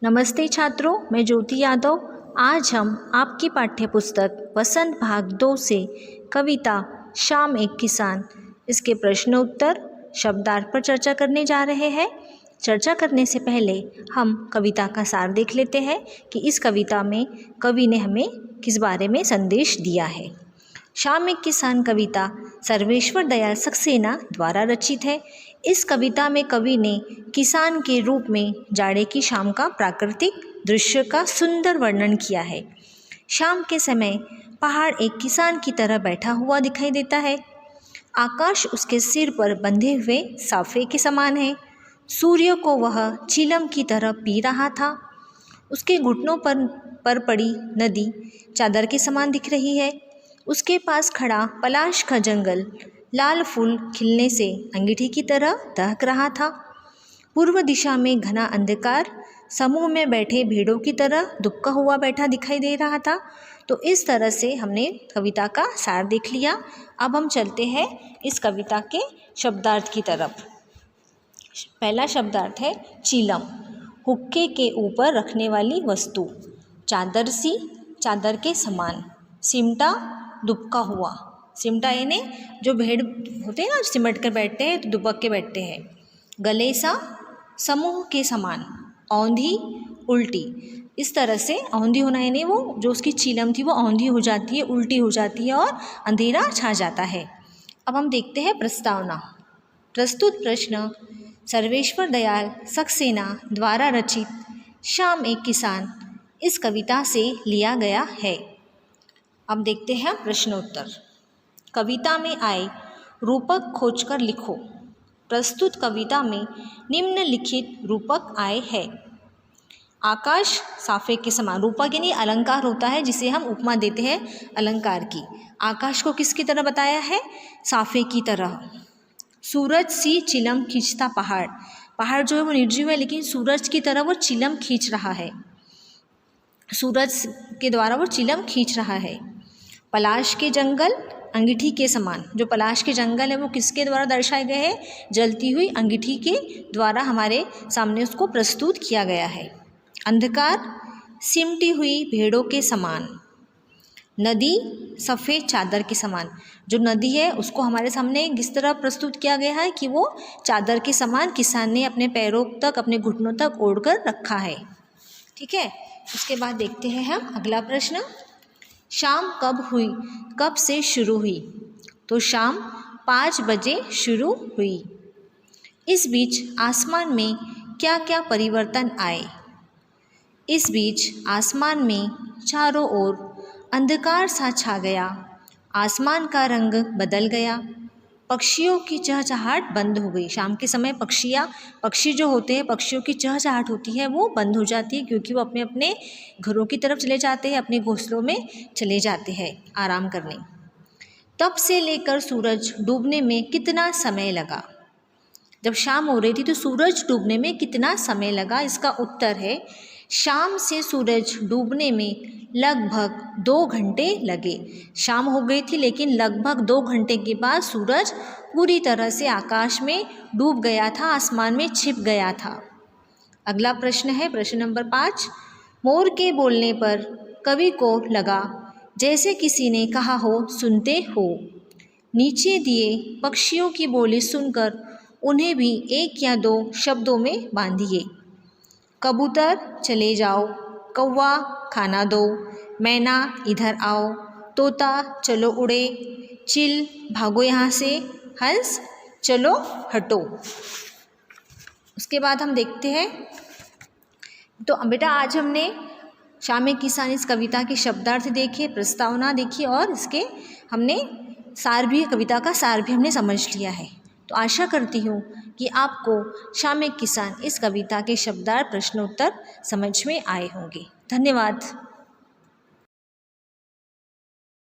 नमस्ते छात्रों, मैं ज्योति यादव। आज हम आपकी पाठ्य पुस्तक वसंत भाग 2 से कविता शाम एक किसान इसके प्रश्न उत्तर शब्दार्थ पर चर्चा करने जा रहे हैं। चर्चा करने से पहले हम कविता का सार देख लेते हैं कि इस कविता में कवि ने हमें किस बारे में संदेश दिया है। शाम एक किसान कविता सर्वेश्वर दयाल सक्सेना द्वारा रचित है। इस कविता में कवि ने किसान के रूप में जाड़े की शाम का प्राकृतिक दृश्य का सुंदर वर्णन किया है। शाम के समय पहाड़ एक किसान की तरह बैठा हुआ दिखाई देता है। आकाश उसके सिर पर बंधे हुए साफे के समान है। सूर्य को वह चिलम की तरह पी रहा था। उसके घुटनों पर पड़ी नदी चादर के समान दिख रही है। उसके पास खड़ा पलाश का जंगल लाल फूल खिलने से अंगीठी की तरह दहक रहा था। पूर्व दिशा में घना अंधकार समूह में बैठे भेड़ों की तरह दुबका हुआ बैठा दिखाई दे रहा था। तो इस तरह से हमने कविता का सार देख लिया। अब हम चलते हैं इस कविता के शब्दार्थ की तरफ। पहला शब्दार्थ है चीलम, हुक्के के ऊपर रखने वाली वस्तु। चादर सी, चादर के समान। सिमटा, दुबका हुआ। सिमटा यानी जो भेड़ होते हैं ना, सिमट कर बैठते हैं तो दुबक के बैठते हैं। गले सा, समूह के समान। औंधी, उल्टी। इस तरह से औंधी होना यानी वो जो उसकी चीलम थी वो औंधी हो जाती है, उल्टी हो जाती है और अंधेरा छा जाता है। अब हम देखते हैं प्रस्तावना। प्रस्तुत प्रश्न सर्वेश्वर दयाल सक्सेना द्वारा रचित शाम एक किसान इस कविता से लिया गया है। अब देखते हैं प्रश्नोत्तर। कविता में आए रूपक खोजकर लिखो। प्रस्तुत कविता में निम्नलिखित रूपक आए हैं। आकाश साफे के समान। रूपक यानी अलंकार होता है जिसे हम उपमा देते हैं अलंकार की। आकाश को किसकी तरह बताया है? साफे की तरह। सूरज सी चिलम खींचता पहाड़। पहाड़ जो है वो निर्जीव है लेकिन सूरज की तरह वो चिलम खींच रहा है। सूरज के द्वारा वो चिलम खींच रहा है। पलाश के जंगल अंगीठी के समान। जो पलाश के जंगल है वो किसके द्वारा दर्शाए गए हैं? जलती हुई अंगीठी के द्वारा हमारे सामने उसको प्रस्तुत किया गया है। अंधकार सिमटी हुई भेड़ों के समान। नदी सफ़ेद चादर के समान। जो नदी है उसको हमारे सामने किस तरह प्रस्तुत किया गया है कि वो चादर के समान किसान ने अपने पैरों तक, अपने घुटनों तक ओढ़कर रखा है। ठीक है, उसके बाद देखते हैं हम अगला प्रश्न। शाम कब हुई? कब से शुरू हुई? तो शाम 5 बजे शुरू हुई। इस बीच आसमान में क्या क्या परिवर्तन आए? इस बीच आसमान में चारों ओर अंधकार सा छा गया। आसमान का रंग बदल गया। पक्षियों की चहचहाट बंद हो गई। शाम के समय पक्षी जो होते हैं, पक्षियों की चहचहाट होती है वो बंद हो जाती है क्योंकि वो अपने अपने घरों की तरफ चले जाते हैं, अपने घोंसलों में चले जाते हैं आराम करने। तब से लेकर सूरज डूबने में कितना समय लगा? जब शाम हो रही थी तो सूरज डूबने में कितना समय लगा? इसका उत्तर है शाम से सूरज डूबने में लगभग 2 घंटे लगे। शाम हो गई थी लेकिन लगभग 2 घंटे के बाद सूरज पूरी तरह से आकाश में डूब गया था, आसमान में छिप गया था। अगला प्रश्न है प्रश्न नंबर 5। मोर के बोलने पर कवि को लगा जैसे किसी ने कहा हो, सुनते हो। नीचे दिए पक्षियों की बोली सुनकर उन्हें भी 1 या 2 शब्दों में बांधिए। कबूतर चले जाओ, कौवा खाना दो, मैना इधर आओ, तोता चलो उड़े, चिल भागो यहाँ से, हंस चलो हटो। उसके बाद हम देखते हैं। तो बेटा आज हमने शाम एक किसान इस कविता के शब्दार्थ देखे, प्रस्तावना देखी और इसके हमने सार भी, कविता का सार भी हमने समझ लिया है। तो आशा करती हूँ कि आपको शाम एक किसान इस कविता के शब्दार्थ प्रश्नोत्तर समझ में आए होंगे। धन्यवाद।